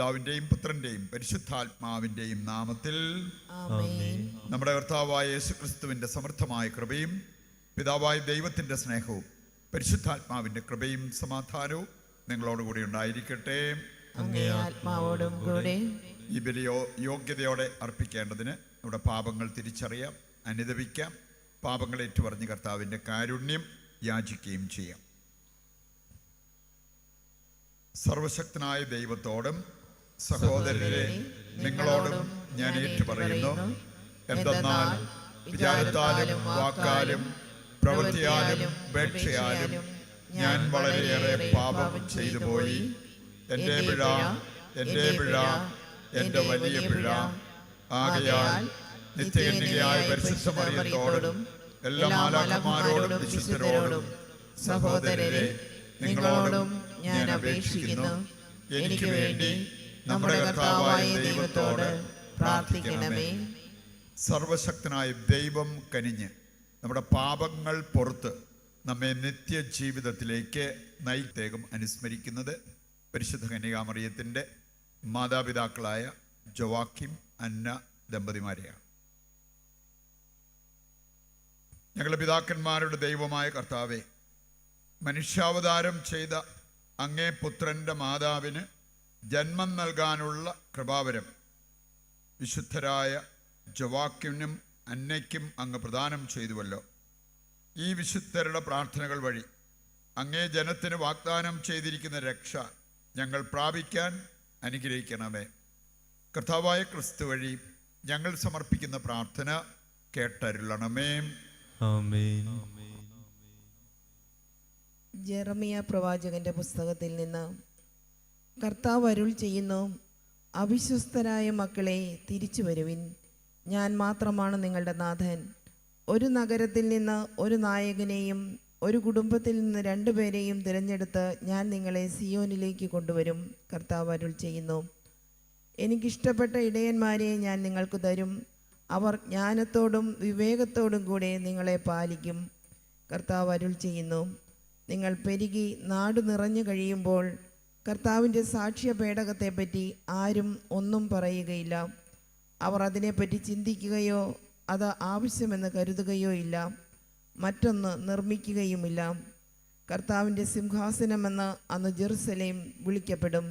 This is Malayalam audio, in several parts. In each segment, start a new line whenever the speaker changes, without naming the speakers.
പിതാവിൻ്റെയും പുത്രൻ്റെയും പരിശുദ്ധാത്മാവിൻ്റെയും നാമത്തിൽ
ആമേൻ.
നമ്മുടെ കർത്താവായ യേശുക്രിസ്തുവിൻ്റെ സമൃദ്ധമായ കൃപയും പിതാവായ ദൈവത്തിൻ്റെ സ്നേഹവും പരിശുദ്ധാത്മാവിൻ്റെ കൃപയും സമാധാനവും നിങ്ങളോടുകൂടി ഉണ്ടായിരിക്കട്ടെ.
അങ്ങേ ആത്മാവോടും കൂടെ.
ഈ ബലി യോഗ്യതയോടെ അർപ്പിക്കേണ്ടതിന് നമ്മുടെ പാപങ്ങൾ തിരിച്ചറിയാം, അനുദപിക്കാം, പാപങ്ങൾ ഏറ്റുപറഞ്ഞ് കർത്താവിൻ്റെ കാരുണ്യം യാചിക്കുകയും ചെയ്യാം. സർവശക്തനായ ദൈവത്തോടും സഹോദരരെ നിങ്ങളോടും ഞാൻ ഏറ്റുപറയുന്നു, എന്തെന്നാൽ വിചാരത്താലും വാക്കാലും പ്രവൃത്തിയാലും ഉപേക്ഷയാലും ഞാൻ വളരെയേറെ പാപം ചെയ്തു പോയി. എൻ്റെ പിഴ, എൻ്റെ പിഴ, എൻ്റെ വലിയ പിഴ. ആകയാൽ നിത്യകന്യകയായ പരിശുദ്ധ മറിയത്തോടും എല്ലാ മാലാഖമാരോടും വിശുദ്ധരോടും സഹോദരരെ നിങ്ങളോടും ഞാൻ അപേക്ഷിക്കുന്നു, എനിക്ക് വേണ്ടി നമ്മുടെ കർത്താവായ ദൈവത്തോട് പ്രാർത്ഥിക്കണമേ. സർവശക്തനായ ദൈവം കനിഞ്ഞ് നമ്മുടെ പാപങ്ങൾ പുറത്ത് നമ്മെ നിത്യജീവിതത്തിലേക്ക് നയിത്തേകം അനുസ്മരിക്കുന്നത് പരിശുദ്ധ കന്യകാമറിയത്തിൻ്റെ മാതാപിതാക്കളായ ജോവാക്കിം, അന്ന ദമ്പതിമാരെയാണ്. ഞങ്ങളുടെ പിതാക്കന്മാരുടെ ദൈവമായ കർത്താവെ, മനുഷ്യാവതാരം ചെയ്ത അങ്ങേ പുത്രൻ്റെ മാതാവിന് ജന്മം നൽകാനുള്ള കൃപാവരം വിശുദ്ധരായ ജോവാക്കിനും അന്നയ്ക്കും അങ്ങ് പ്രദാനം ചെയ്തുവല്ലോ. ഈ വിശുദ്ധരുടെ പ്രാർത്ഥനകൾ വഴി അങ്ങേ ജനത്തിന് വാഗ്ദാനം ചെയ്തിരിക്കുന്ന രക്ഷ ഞങ്ങൾ പ്രാപിക്കാൻ അനുഗ്രഹിക്കണമേ. കർത്താവായ ക്രിസ്തു വഴി ഞങ്ങൾ സമർപ്പിക്കുന്ന പ്രാർത്ഥന കേട്ടരുളണമേ.
ആമേൻ.
ജെറമിയ പ്രവാചകന്റെ പുസ്തകത്തിൽ നിന്ന്. കർത്താവ് അരുൾ ചെയ്യുന്നു, അവിശ്വസ്തരായ മക്കളെ തിരിച്ചു വരുവിൻ, ഞാൻ മാത്രമാണ് നിങ്ങളുടെ നാഥൻ. ഒരു നഗരത്തിൽ നിന്ന് ഒരു നായകനെയും ഒരു കുടുംബത്തിൽ നിന്ന് 2 പേരെയും തിരഞ്ഞെടുത്ത് ഞാൻ നിങ്ങളെ സിയോനിലേക്ക് കൊണ്ടുവരും. കർത്താവ് അരുൾ ചെയ്യുന്നു, എനിക്കിഷ്ടപ്പെട്ട ഇടയന്മാരെ ഞാൻ നിങ്ങൾക്ക് തരും, അവർ ജ്ഞാനത്തോടും വിവേകത്തോടും കൂടെ നിങ്ങളെ പാലിക്കും. കർത്താവ് അരുൾ ചെയ്യുന്നു, നിങ്ങൾ പെരുകി നാട് നിറഞ്ഞു കഴിയുമ്പോൾ കർത്താവിൻ്റെ സാക്ഷ്യ പേടകത്തെപ്പറ്റി ആരും ഒന്നും പറയുകയില്ല. അവർ അതിനെപ്പറ്റി ചിന്തിക്കുകയോ അത് ആവശ്യമെന്ന് കരുതുകയോ ഇല്ല, മറ്റൊന്ന് നിർമ്മിക്കുകയുമില്ല. കർത്താവിൻ്റെ സിംഹാസനമെന്ന് അന്ന് ജെറുസലേം വിളിക്കപ്പെടും.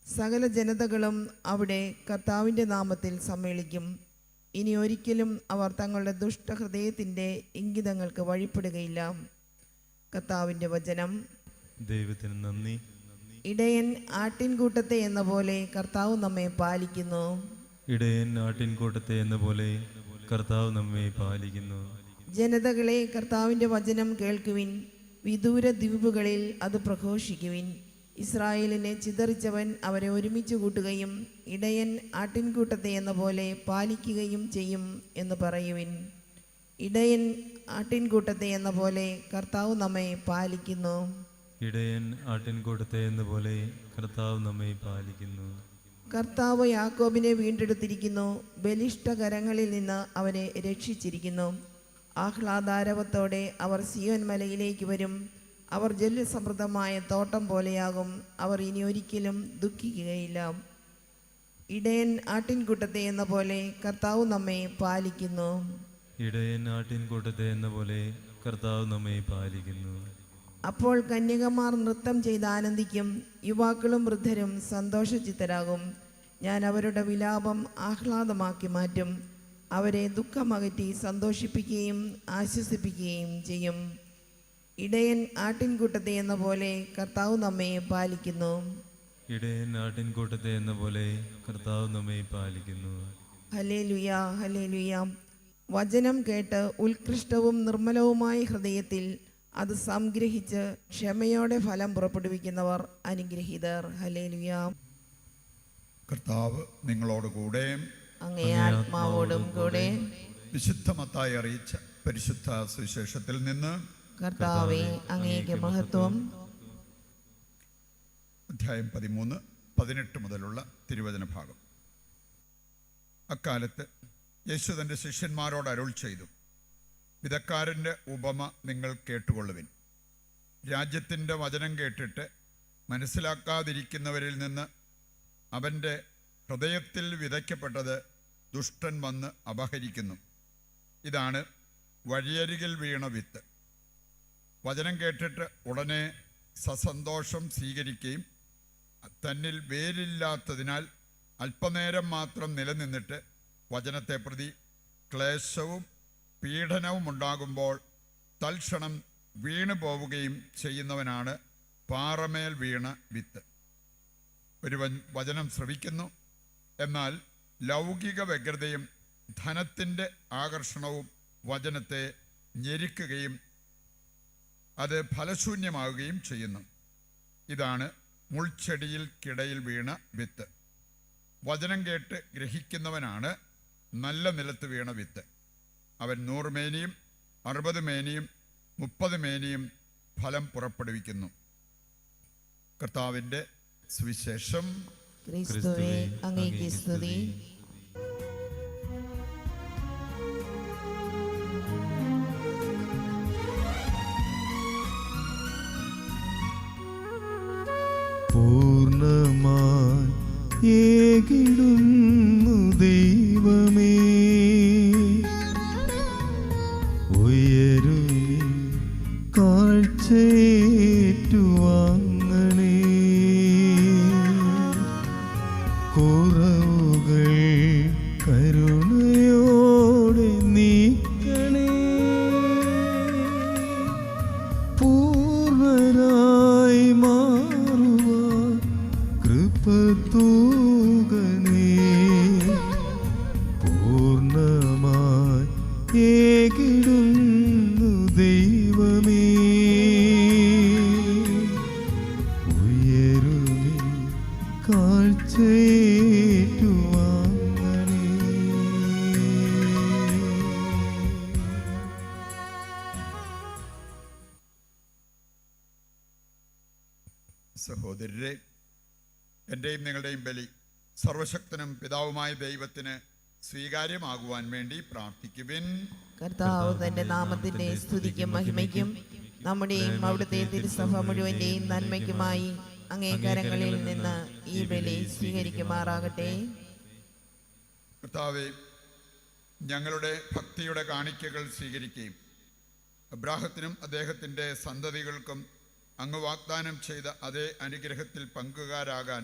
സകല ജനതകളും അവിടെ കർത്താവിൻ്റെ നാമത്തിൽ സമ്മേളിക്കും. ഇനി ഒരിക്കലും അവർ തങ്ങളുടെ ദുഷ്ടഹൃദയത്തിൻ്റെ ഇംഗിതങ്ങൾക്ക് വഴിപ്പെടുകയില്ല. കർത്താവിൻ്റെ വചനം.
ദൈവത്തിന് നന്ദി.
ഇടയൻ ആട്ടിൻകൂട്ടത്തെ എന്ന പോലെ കർത്താവ് നമ്മെ പാലിക്കുന്നു.
ഇടയൻ ആട്ടിൻകൂട്ടത്തെ എന്ന പോലെ കർത്താവ് നമ്മെ പാലിക്കുന്നു.
ജനതകളെ, കർത്താവിൻ്റെ വചനം കേൾക്കുവിൻ, വിദൂര ദ്വീപുകളിൽ അത് പ്രഘോഷിക്കുവിൻ. ഇസ്രായേലിനെ ചിതറിച്ചവൻ അവരെ ഒരുമിച്ച് കൂട്ടുകയും ഇടയൻ ആട്ടിൻകൂട്ടത്തെ എന്ന പോലെ പാലിക്കുകയും ചെയ്യും എന്ന് പറയുവിൻ. ഇടയൻ ആട്ടിൻകൂട്ടത്തെ എന്ന പോലെ കർത്താവ് നമ്മെ പാലിക്കുന്നു.
ഇടയൻ ആട്ടിൻകൂട്ടത്തെ എന്ന പോലെ കർത്താവ് നമ്മെ പാലിക്കുന്നു.
കർത്താവ് യാക്കോബിനെ വീണ്ടെടുത്തിരിക്കുന്നു, ബലിഷ്ഠകരങ്ങളിൽ നിന്ന് അവനെ രക്ഷിച്ചിരിക്കുന്നു. ആഹ്ലാദാരവത്തോടെ അവർ സിയോൻ മലയിലേക്ക് വരും. അവർ ജലസമൃദ്ധമായ തോട്ടം പോലെയാകും, അവർ ഇനി ഒരിക്കലും ദുഃഖിക്കുകയില്ല. ഇടയൻ ആട്ടിൻകൂട്ടത്തെ എന്ന പോലെ കർത്താവ് നമ്മെ പാലിക്കുന്നു.
ഇടയൻ ആട്ടിൻകൂട്ടത്തെ എന്ന പോലെ കർത്താവ് നമ്മെ പാലിക്കുന്നു.
അപ്പോൾ കന്യകമാർ നൃത്തം ചെയ്ത് ആനന്ദിക്കും, യുവാക്കളും വൃദ്ധരും സന്തോഷചിത്തരാകും. ഞാൻ അവരുടെ വിലാപം ആഹ്ലാദമാക്കി മാറ്റും, അവരെ ദുഃഖമകറ്റി സന്തോഷിപ്പിക്കുകയും ആശ്വസിപ്പിക്കുകയും ചെയ്യും. ഇടയൻ ആട്ടിൻകൂട്ടത്തെ എന്ന പോലെ കർത്താവ് നമ്മെ പാലിക്കുന്നു.
ഇടയൻ ആട്ടിൻകൂട്ടത്തെ എന്ന പോലെ കർത്താവ് നമ്മെ പാലിക്കുന്നു.
Hallelujah, hallelujah. വചനം കേട്ട് ഉത്കൃഷ്ടവും നിർമ്മലവുമായ ഹൃദയത്തിൽ അത് സംഗ്രഹിച്ച് ക്ഷമയോടെ ഫലം പുറപ്പെടുവിക്കുന്നവർ അനുഗ്രഹീതർ. ഹല്ലേലൂയ.
കർത്താവ് നിങ്ങളോടുകൂടെ,
അങ്ങേ ആത്മാവോടും കൂടെ.
വിശുദ്ധ മത്തായി അറിയിച്ച പരിശുദ്ധ സുവിശേഷത്തിൽ നിന്ന്.
കർത്താവേ, അങ്ങേക്ക് മഹത്വം.
അധ്യായം 13-18 മുതലുള്ള തിരുവചന ഭാഗം. അക്കാലത്ത് യേശു തൻ്റെ ശിഷ്യന്മാരോട് അരുൾ ചെയ്തു, വിതക്കാരൻ്റെ ഉപമ നിങ്ങൾ കേട്ടുകൊള്ളുവിൻ. രാജ്യത്തിൻ്റെ വചനം കേട്ടിട്ട് മനസ്സിലാക്കാതിരിക്കുന്നവരിൽ നിന്ന് അവൻ്റെ ഹൃദയത്തിൽ വിതയ്ക്കപ്പെട്ടത് ദുഷ്ടൻ വന്ന് അപഹരിക്കുന്നു. ഇതാണ് വഴിയരികിൽ വീണ വിത്ത്. വചനം കേട്ടിട്ട് ഉടനെ സസന്തോഷം സ്വീകരിക്കുകയും തന്നിൽ വേരില്ലാത്തതിനാൽ അല്പനേരം മാത്രം നിലനിന്നിട്ട് വചനത്തെ പ്രതി ക്ലേശവും പീഡനവും ഉണ്ടാകുമ്പോൾ തൽക്ഷണം വീണു പോവുകയും ചെയ്യുന്നവനാണ് പാറമേൽ വീണ വിത്ത്. ഒരുവൻ വചനം ശ്രവിക്കുന്നു, എന്നാൽ ലൗകിക വ്യഗ്രതയും ധനത്തിൻ്റെ ആകർഷണവും വചനത്തെ ഞെരുക്കുകയും അത് ഫലശൂന്യമാവുകയും ചെയ്യുന്നു. ഇതാണ് മുൾച്ചെടിയിൽ കിടയിൽ വീണ വിത്ത്. വചനം കേട്ട് ഗ്രഹിക്കുന്നവനാണ് നല്ല നിലത്ത് വീണ വിത്ത്. അവൻ 100 മേനിയും 60 മേനിയും 30 മേനിയും ഫലം പുറപ്പെടുവിക്കുന്നു. കർത്താവിൻ്റെ സുവിശേഷം.
ക്രിസ്തുവേ അങ്ങേക്ക് സ്തുതി.
പൂർണ്ണമായി ഏകിടുന്നു ദൈവമേ, ഉയരുമി കാഴ്ചയേറ്റുവാങ്ങണേ. കുറവുകൾ കരുണയോടെ നീക്കണേ. പൂർണ്ണരായി മാറുവാൻ കൃപ തൂകണേ. പൂർണ്ണമായി ഏകിടുന്നു ദൈവമേ, ഉയരുമി കാഴ്ചയേറ്റുവാങ്ങണേ.
സഹോദരരെ, എൻ്റെയും നിങ്ങളുടെയും ബലി സർവശക്തനും പിതാവുമായ ദൈവത്തിന് സ്വീകാര്യമാകുവാൻ വേണ്ടി പ്രാർത്ഥിക്കുവിൻ.
കർത്താവ് തന്റെ നാമത്തിന്റെ സ്തുതിക്കും മഹിമയ്ക്കും നമ്മുടെയും അവിടുത്തെ തിരുസഭ മുഴുവന്റെയും നന്മയ്ക്കുമായി അങ്ങേ കരങ്ങളിൽ നിന്ന് ഈ ബലി സ്വീകരിക്കുമാറാകട്ടെ.
കർത്താവേ, ഞങ്ങളുടെ ഭക്തിയുടെ കാണിക്കകൾ സ്വീകരിക്കുകയും അബ്രാഹത്തിനും അദ്ദേഹത്തിൻ്റെ സന്തതികൾക്കും അങ്ങ് വാഗ്ദാനം ചെയ്ത അതേ അനുഗ്രഹത്തിൽ പങ്കുകാരാകാൻ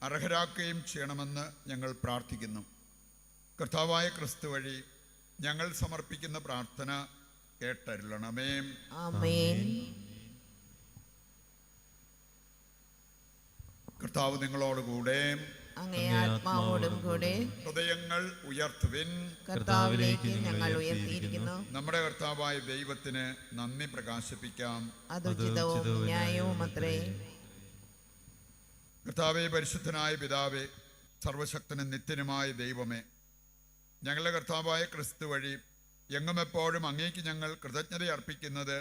അർഹരാക്കുകയും ചെയ്യണമെന്ന് ഞങ്ങൾ പ്രാർത്ഥിക്കുന്നു. കർത്താവായ ക്രിസ്തു വഴി ഞങ്ങൾ സമർപ്പിക്കുന്ന പ്രാർത്ഥന കേട്ടരുളണമേ.
ആമേൻ.
കർത്താവ് നിങ്ങളോടുകൂടെ,
അങ്ങേ ആത്മാവോടും കൂടെ.
ഹൃദയങ്ങൾ ഉയർത്തുവിൻ.
കർത്താവിലേക്ക് ഞങ്ങൾ ഉയർത്തിയിരിക്കുന്നു.
നമ്മുടെ കർത്താവായ ദൈവത്തിന് നന്ദി പ്രകാശിപ്പിക്കാം.
അത് ഉചിതവും ന്യായവും അത്രേ.
കർത്താവേ, പരിശുദ്ധനായ പിതാവേ, സർവശക്തനും നിത്യനുമായ ദൈവമേ, ഞങ്ങളുടെ കർത്താവായ ക്രിസ്തു വഴി എങ്ങും എപ്പോഴും അങ്ങേക്ക് ഞങ്ങൾ കൃതജ്ഞത അർപ്പിക്കുന്നത്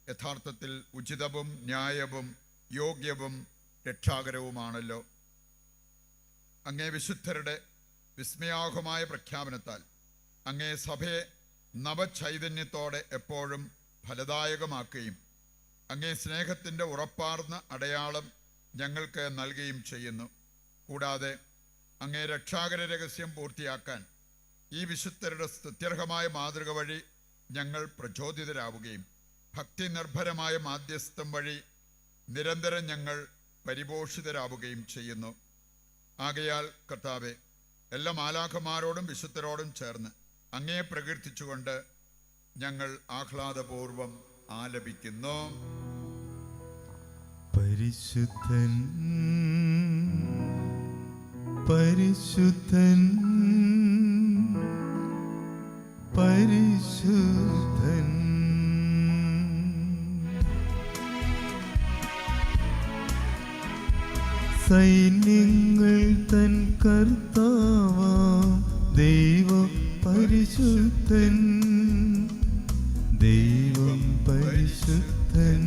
യഥാർത്ഥത്തിൽ ഉചിതവും ന്യായവും യോഗ്യവും രക്ഷാകരവുമാണല്ലോ. അങ്ങേ വിശുദ്ധരുടെ വിസ്മയാർഹമായ പ്രഖ്യാപനത്താൽ അങ്ങേ സഭയെ നവചൈതന്യത്തോടെ എപ്പോഴും ഫലദായകമാക്കുകയും അങ്ങേ സ്നേഹത്തിൻ്റെ ഉറപ്പാർന്ന അടയാളം ഞങ്ങൾക്ക് നൽകുകയും ചെയ്യുന്നു. കൂടാതെ അങ്ങേ രക്ഷാകര രഹസ്യം പൂർത്തിയാക്കാൻ ഈ വിശുദ്ധരുടെ സ്തുത്യർഹമായ മാതൃക വഴി ഞങ്ങൾ പ്രചോദിതരാവുകയും ഭക്തി നിർഭരമായ മാധ്യസ്ഥം വഴി നിരന്തരം ഞങ്ങൾ പരിപോഷിതരാവുകയും ചെയ്യുന്നു. ആകയാൽ കർത്താവെ, എല്ലാ മാലാഖമാരോടും വിശുദ്ധരോടും ചേർന്ന് അങ്ങയെ പ്രകീർത്തിച്ചുകൊണ്ട് ഞങ്ങൾ ആഹ്ലാദപൂർവം ആലപിക്കുന്നു.
പരിശുദ്ധൻ പരിശുദ്ധൻ പരിശുദ്ധൻ, സൈന്യങ്ങൾ തൻ കർത്താവാം ദൈവം പരിശുദ്ധൻ, ദൈവം പരിശുദ്ധൻ.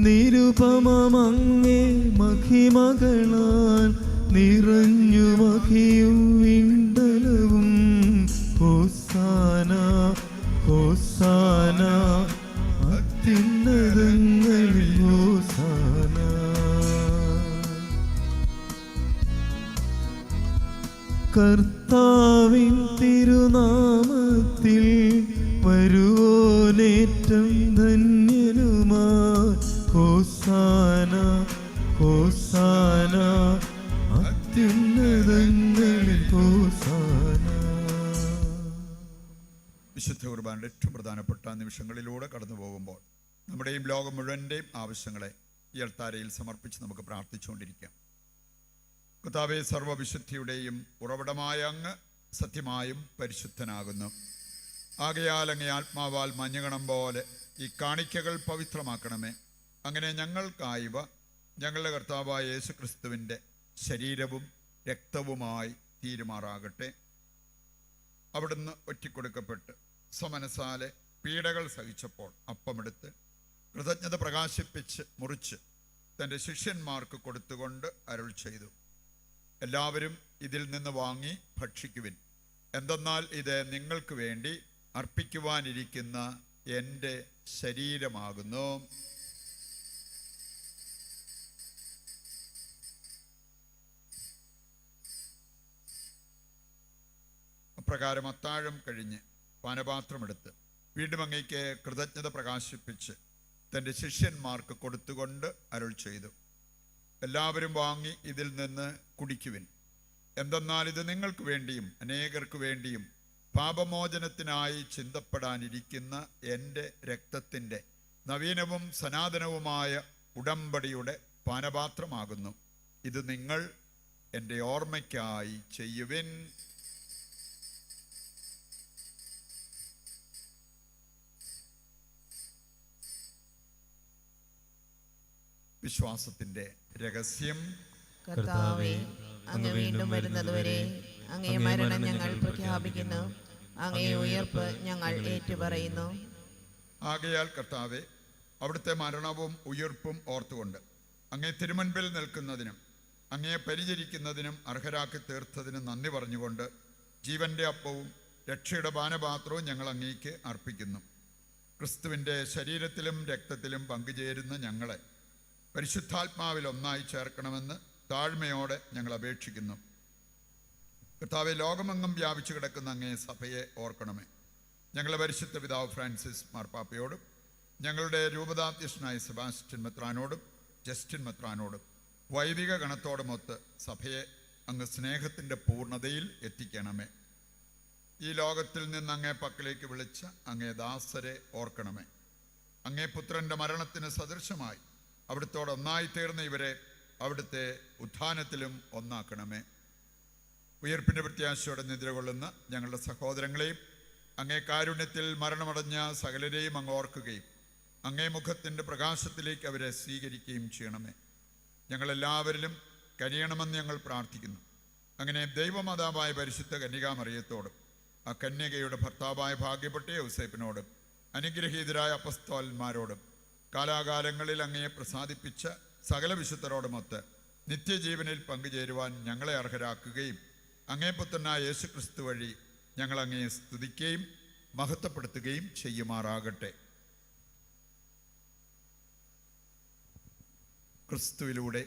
നിരുപമമങ്ങേ മഹിമകളാൽ നിറഞ്ഞു മഹിയും വിണ്ടലവും. ഹോസാന ഹോസാന അത്യുന്നതങ്ങളിൽ ഹോസാന. കർത്താവിൻ തിരുനാമത്തിൽ വരുവോനേറ്റം ധന്യനുമാ ഹോസാന ഹോസാന അത്യുന്നതങ്ങളിൽ ഹോസാന.
വിശുദ്ധ കുർബാനയുടെ ഏറ്റവും പ്രധാനപ്പെട്ട നിമിഷങ്ങളിലൂടെ കടന്നു പോകുമ്പോൾ നമ്മുടെയും ലോകം മുഴുവൻ്റെയും ആവശ്യങ്ങളെ ഈ അൾത്താരയിൽ സമർപ്പിച്ച് നമുക്ക് പ്രാർത്ഥിച്ചുകൊണ്ടിരിക്കാം. കർത്താവേ, സർവ്വവിശുദ്ധിയുടെയും ഉറവിടമായ അങ്ങ് സത്യമായും പരിശുദ്ധനാകുന്നു. ആകയാൽ അങ്ങേ ആത്മാവാൽ മഞ്ഞുകണം പോലെ ഈ കാണിക്കകൾ പവിത്രമാക്കണമേ. അങ്ങനെ ഞങ്ങൾക്കായവ ഞങ്ങളുടെ കർത്താവായ യേശുക്രിസ്തുവിൻ്റെ ശരീരവും രക്തവുമായി തീരുമാറാകട്ടെ. അവിടുന്ന് ഒറ്റിക്കൊടുക്കപ്പെട്ട് സ്വമനസാലെ പീഡകൾ സഹിച്ചപ്പോൾ അപ്പമെടുത്ത് കൃതജ്ഞത പ്രകാശിപ്പിച്ച് മുറിച്ച് തൻ്റെ ശിഷ്യന്മാർക്ക് കൊടുത്തുകൊണ്ട് അരുൾ ചെയ്തു, എല്ലാവരും ഇതിൽ നിന്ന് വാങ്ങി ഭക്ഷിക്കുവിൻ. എന്തെന്നാൽ ഇത് നിങ്ങൾക്ക് വേണ്ടി അർപ്പിക്കുവാനിരിക്കുന്ന എൻ്റെ ശരീരമാകുന്നു. അപ്രകാരം അത്താഴം കഴിഞ്ഞ് പാനപാത്രമെടുത്ത് വീണ്ടും അങ്ങേക്ക് കൃതജ്ഞത പ്രകാശിപ്പിച്ച് തൻ്റെ ശിഷ്യന്മാർക്ക് കൊടുത്തുകൊണ്ട് അരുൾ ചെയ്തു, എല്ലാവരും വാങ്ങി ഇതിൽ നിന്ന് കുടിക്കുവിൻ. എന്തെന്നാൽ ഇത് നിങ്ങൾക്ക് വേണ്ടിയും അനേകർക്ക് വേണ്ടിയും പാപമോചനത്തിനായി ചിന്തപ്പെടാനിരിക്കുന്ന എൻ്റെ രക്തത്തിൻ്റെ നവീനവും സനാതനവുമായ ഉടമ്പടിയുടെ പാനപാത്രമാകുന്നു. ഇത് നിങ്ങൾ എൻ്റെ ഓർമ്മയ്ക്കായി ചെയ്യുവിൻ. വിശ്വാസത്തിൻ്റെ രഹസ്യം.
കർത്താവേ, അങ്ങ് വീണ്ടും വരുന്നതുവരെ അങ്ങേ മരണം ഞങ്ങൾ പ്രഖ്യാപിക്കുന്നു, അങ്ങേ ഉയർപ്പ് ഞങ്ങൾ ഏറ്റുപറയുന്നു.
ആകയാൽ കർത്താവെ, അവിടുത്തെ മരണവും ഉയർപ്പും ഓർത്തുകൊണ്ട് അങ്ങേ തിരുമുൻപിൽ നിൽക്കുന്നതിനും അങ്ങയെ പരിചരിക്കുന്നതിനും അർഹരാക്കി തീർത്തതിനും നന്ദി പറഞ്ഞുകൊണ്ട് ജീവന്റെ അപ്പവും രക്ഷയുടെ പാനപാത്രവും ഞങ്ങൾ അങ്ങേക്ക് അർപ്പിക്കുന്നു. ക്രിസ്തുവിൻ്റെ ശരീരത്തിലും രക്തത്തിലും പങ്കുചേരുന്ന ഞങ്ങളെ പരിശുദ്ധാത്മാവിൽ ഒന്നായി ചേർക്കണമെന്ന് താഴ്മയോടെ ഞങ്ങൾ അപേക്ഷിക്കുന്നു. കർത്താവെ, ലോകമെങ്ങും വ്യാപിച്ചു കിടക്കുന്ന അങ്ങേ സഭയെ ഓർക്കണമേ. ഞങ്ങളുടെ പരിശുദ്ധ പിതാവ് ഫ്രാൻസിസ് മാർപ്പാപ്പയോടും ഞങ്ങളുടെ രൂപതാധ്യക്ഷനായ സെബാസ്റ്റ്യൻ മെത്രാനോടും ജസ്റ്റിൻ മെത്രാനോടും വൈദിക ഗണത്തോടുമൊത്ത് സഭയെ അങ്ങ് സ്നേഹത്തിൻ്റെ പൂർണ്ണതയിൽ എത്തിക്കണമേ. ഈ ലോകത്തിൽ നിന്ന് അങ്ങേ പക്കലേക്ക് വിളിച്ച അങ്ങേ ദാസരെ ഓർക്കണമേ. അങ്ങേ പുത്രൻ്റെ മരണത്തിന് സദൃശമായി അവിടുത്തോട് ഒന്നായി തീർന്ന ഇവരെ അവിടുത്തെ ഉത്ഥാനത്തിലും ഒന്നാക്കണമേ. ഉയർപ്പിൻ്റെ പ്രത്യാശയോടെ നിദ്രകൊള്ളുന്ന ഞങ്ങളുടെ സഹോദരങ്ങളെയും അങ്ങേ കാരുണ്യത്തിൽ മരണമടഞ്ഞ സകലരെയും അങ്ങ് ഓർക്കുകയും അങ്ങേ മുഖത്തിൻ്റെ പ്രകാശത്തിലേക്ക് അവരെ സ്വീകരിക്കുകയും ചെയ്യണമേ. ഞങ്ങളെല്ലാവരിലും കനിയണമെന്ന് ഞങ്ങൾ പ്രാർത്ഥിക്കുന്നു. അങ്ങനെ ദൈവമാതാവായ പരിശുദ്ധ കന്യകാമറിയത്തോടും ആ കന്യകയുടെ ഭർത്താവായ ഭാഗ്യപ്പെട്ട യോസേപ്പിനോടും അനുഗ്രഹീതരായ അപ്പസ്തോലന്മാരോടും കാലാകാലങ്ങളിൽ അങ്ങയെ പ്രസാദിപ്പിച്ച സകല വിശുദ്ധരോടുമൊത്ത് നിത്യജീവനിൽ പങ്കുചേരുവാൻ ഞങ്ങളെ അർഹരാക്കുകയും അങ്ങേ പുത്രനായ യേശുക്രിസ്തു വഴി ഞങ്ങൾ അങ്ങയെ സ്തുതിക്കുകയും മഹത്വപ്പെടുത്തുകയും ചെയ്യുമാറാകട്ടെ. ക്രിസ്തുവിലൂടെ,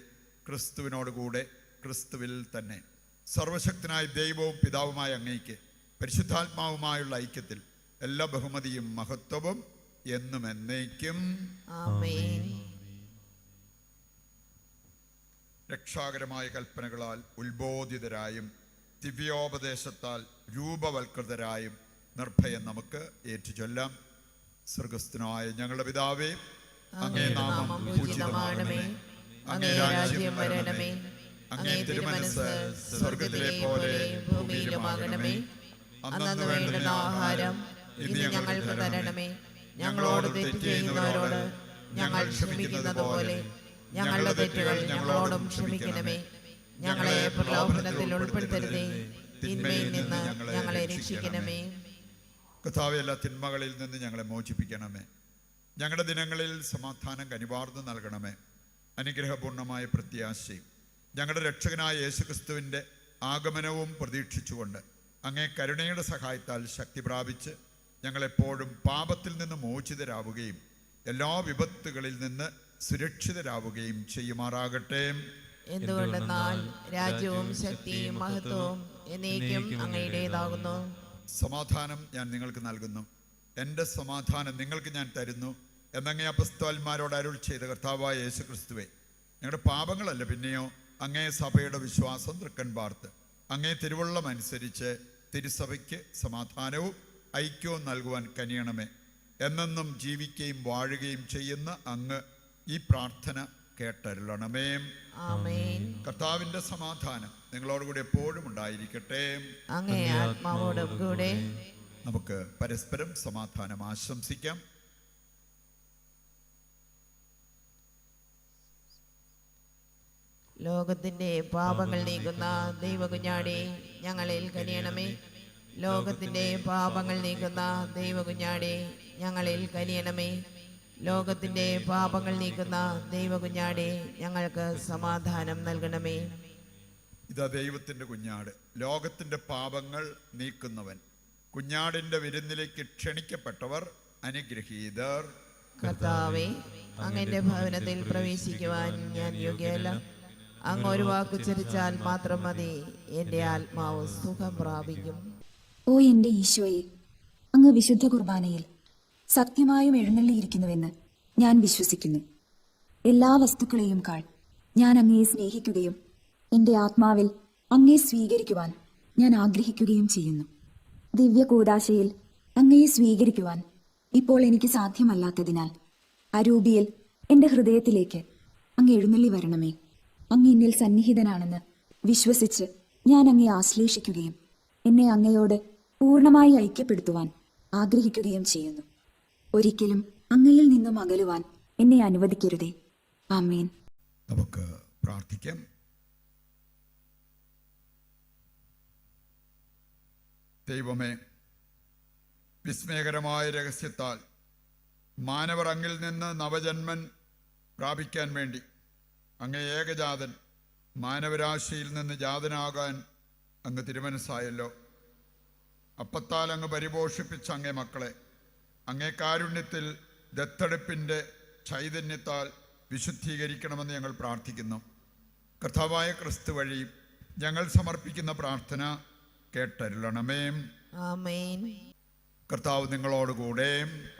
ക്രിസ്തുവിനോടുകൂടെ, ക്രിസ്തുവിൽ തന്നെ സർവശക്തനായ ദൈവവും പിതാവുമായ അങ്ങയ്ക്ക് പരിശുദ്ധാത്മാവുമായുള്ള ഐക്യത്തിൽ എല്ലാ ബഹുമതിയും മഹത്വവും എന്നും എന്നേക്കും
ആമേൻ.
രക്ഷാകരമായ കൽപ്പനകളാൽ ഉത്ബോധിതരായും ദിവ്യോപദേശത്താൽ രൂപവൽകൃതരായും നിർഭയം നമുക്ക് ഏറ്റുചൊല്ലാം. സ്വർഗസ്ഥനായ ഞങ്ങളുടെ പിതാവേ, അങ്ങേ നാമം പൂജിതമാകണമേ. അങ്ങേ രാജ്യം വരണമേ. അങ്ങേ തിരുമനസ്സ് സ്വർഗത്തിലെ പോലെ ഭൂമിയിലുമാകണമേ. അന്നന്ന് വേണ്ടുന്ന ആഹാരം ഇന്ന് ഞങ്ങൾക്ക് തരണമേ. ഞങ്ങളോട് തെറ്റ് ചെയ്യുന്നവരോട് ഞങ്ങൾ ക്ഷമിക്കുന്നത് പോലെ ഞങ്ങളുടെ തെറ്റുകൾ ഞങ്ങളോടും ക്ഷമിക്കണമേ. ഞങ്ങളെ പ്രലോഭനത്തിൽ ഉൾപ്പെടുത്തരുതേ, തിന്മയിൽ നിന്ന് ഞങ്ങളെ രക്ഷിക്കണമേ. കർത്താവേ, എല്ലാ തിന്മകളിൽ നിന്ന് ഞങ്ങളെ മോചിപ്പിക്കണമേ. ഞങ്ങളുടെ ദിനങ്ങളിൽ സമാധാനം കനിവാർന്നു നൽകണമേ. അനുഗ്രഹപൂർണമായ പ്രത്യാശയും ഞങ്ങളുടെ രക്ഷകനായ യേശുക്രിസ്തുവിൻ്റെ ആഗമനവും പ്രതീക്ഷിച്ചുകൊണ്ട് അങ്ങേ കരുണയുടെ സഹായത്താൽ ശക്തി പ്രാപിച്ച് ഞങ്ങളെപ്പോഴും പാപത്തിൽ നിന്ന് മോചിതരാവുകയും എല്ലാ വിപത്തുകളിൽ നിന്ന് സുരക്ഷിതരാവുകയും ചെയ്യുമാറാകട്ടെ.
എന്തുകൊണ്ടെന്നാൽ രാജ്യവും ശക്തിയും മഹത്വവും എന്നേക്കും അങ്ങയുടേതാകുന്നു.
സമാധാനം ഞാൻ നിങ്ങൾക്ക് നൽകുന്നു, എൻ്റെ സമാധാനം നിങ്ങൾക്ക് ഞാൻ തരുന്നു എന്നങ്ങേ അപ്പസ്തോലന്മാരോട് അരുൾ ചെയ്ത കർത്താവായ യേശു ക്രിസ്തുവേ, ഞങ്ങളുടെ പാപങ്ങളല്ല പിന്നെയോ അങ്ങേ സഭയുടെ വിശ്വാസം തൃക്കൺ പാർത്ത് അങ്ങേ തിരുവുള്ളം അനുസരിച്ച് തിരുസഭയ്ക്ക് സമാധാനവും ഐക്യവും നൽകുവാൻ കനിയണമേ. എന്നെന്നും ജീവിക്കുകയും വാഴുകയും ചെയ്യുന്ന അങ്ങ് ഈ പ്രാർത്ഥന കേട്ടരുളണമേ.
ആമേൻ.
കർത്താവിൻ്റെ സമാധാനം നിങ്ങളോടുകൂടി എപ്പോഴും ഉണ്ടായിരിക്കട്ടെ.
അങ്ങേ ആത്മാവോടും കൂടെ.
നമുക്ക് പരസ്പരം സമാധാനം ആശംസിക്കാം.
ലോകത്തിന്റെ പാപങ്ങൾ നീക്കുന്ന ദൈവകുഞ്ഞാടേ, ഞങ്ങളിൽ കനിയണമേ. ലോകത്തിന്റെ പാപങ്ങൾ നീക്കുന്ന ദൈവകുഞ്ഞാടേ, ഞങ്ങളിൽ കനിയണമേ. ലോകത്തിന്റെ പാപങ്ങൾ നീക്കുന്ന ദൈവകുഞ്ഞാടേ, ഞങ്ങൾക്ക് സമാധാനം നൽകണമേ.
ഇതാ ദൈവത്തിൻ്റെ കുഞ്ഞാട്, ലോകത്തിൻ്റെ പാപങ്ങൾ നീക്കുന്നവൻ. കുഞ്ഞാടിൻ്റെ വിരുന്നിലേക്ക് ക്ഷണിക്കപ്പെട്ടവർ അനുഗ്രഹീതർ.
കർത്താവേ, അങ്ങന്റെ ഭവനത്തിൽ പ്രവേശിക്കുവാൻ ഞാൻ യോഗ്യയല്ല. അങ്ങ് ഒരു വാക്കുച്ചരിച്ചാൽ മാത്രം മതി, എൻ്റെ ആത്മാവ് സുഖം പ്രാപിക്കും.
ഓ എൻ്റെ ഈശോയെ, അങ്ങ് വിശുദ്ധ കുർബാനയിൽ സത്യമായും എഴുന്നള്ളിയിരിക്കുന്നുവെന്ന് ഞാൻ വിശ്വസിക്കുന്നു. എല്ലാ വസ്തുക്കളെയും കാൾ ഞാൻ അങ്ങയെ സ്നേഹിക്കുകയും എൻ്റെ ആത്മാവിൽ അങ്ങയെ സ്വീകരിക്കുവാൻ ഞാൻ ആഗ്രഹിക്കുകയും ചെയ്യുന്നു. ദിവ്യ കൂദാശയിൽ അങ്ങയെ സ്വീകരിക്കുവാൻ ഇപ്പോൾ എനിക്ക് സാധ്യമല്ലാത്തതിനാൽ അരൂപിയിൽ എൻ്റെ ഹൃദയത്തിലേക്ക് അങ്ങ് എഴുന്നള്ളി വരണമേ. അങ്ങ് എന്നിൽ സന്നിഹിതനാണെന്ന് വിശ്വസിച്ച് ഞാൻ അങ്ങയെ ആശ്ലേഷിക്കുകയും എന്നെ അങ്ങയോട് പൂർണ്ണമായി ഐക്യപ്പെടുത്തുവാൻ ആഗ്രഹിക്കുകയും ചെയ്യുന്നു. ഒരിക്കലും അങ്ങയിൽ നിന്നും അകലുവാൻ എന്നെ അനുവദിക്കരുതേ. ആമേൻ.
നമുക്ക് പ്രാർത്ഥിക്കാം. ദൈവമേ, വിസ്മയകരമായ രഹസ്യത്താൽ മാനവർ അങ്ങിൽ നിന്ന് നവജന്മൻ പ്രാപിക്കാൻ വേണ്ടി അങ്ങേ ഏകജാതൻ മാനവരാശിയിൽ നിന്ന് ജാതനാകാൻ അങ്ങ് തിരുമനസ്സായല്ലോ. അപ്പത്താൽ അങ്ങ് പരിപോഷിപ്പിച്ച അങ്ങേ മക്കളെ അങ്ങേ കാരുണ്യത്തിൽ ദത്തെടുപ്പിൻ്റെ ചൈതന്യത്താൽ വിശുദ്ധീകരിക്കണമെന്ന് ഞങ്ങൾ പ്രാർത്ഥിക്കുന്നു. കർത്താവായ ക്രിസ്തു വഴി ഞങ്ങൾ സമർപ്പിക്കുന്ന പ്രാർത്ഥന കേട്ടരുളണമേ.
ആമേൻ.
കർത്താവ് നിങ്ങളോടുകൂടെ.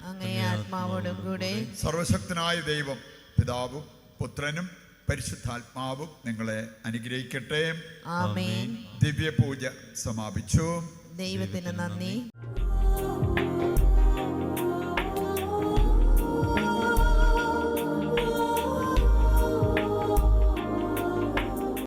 അങ്ങേ ആത്മാവോടും കൂടെ.
സർവശക്തനായ ദൈവം പിതാവും പുത്രനും പരിശുദ്ധാത്മാവും നിങ്ങളെ അനുഗ്രഹിക്കട്ടെ.
ആമേൻ.
ദിവ്യപൂജ സമാപിച്ചു.
ദൈവത്തിന് നന്ദി.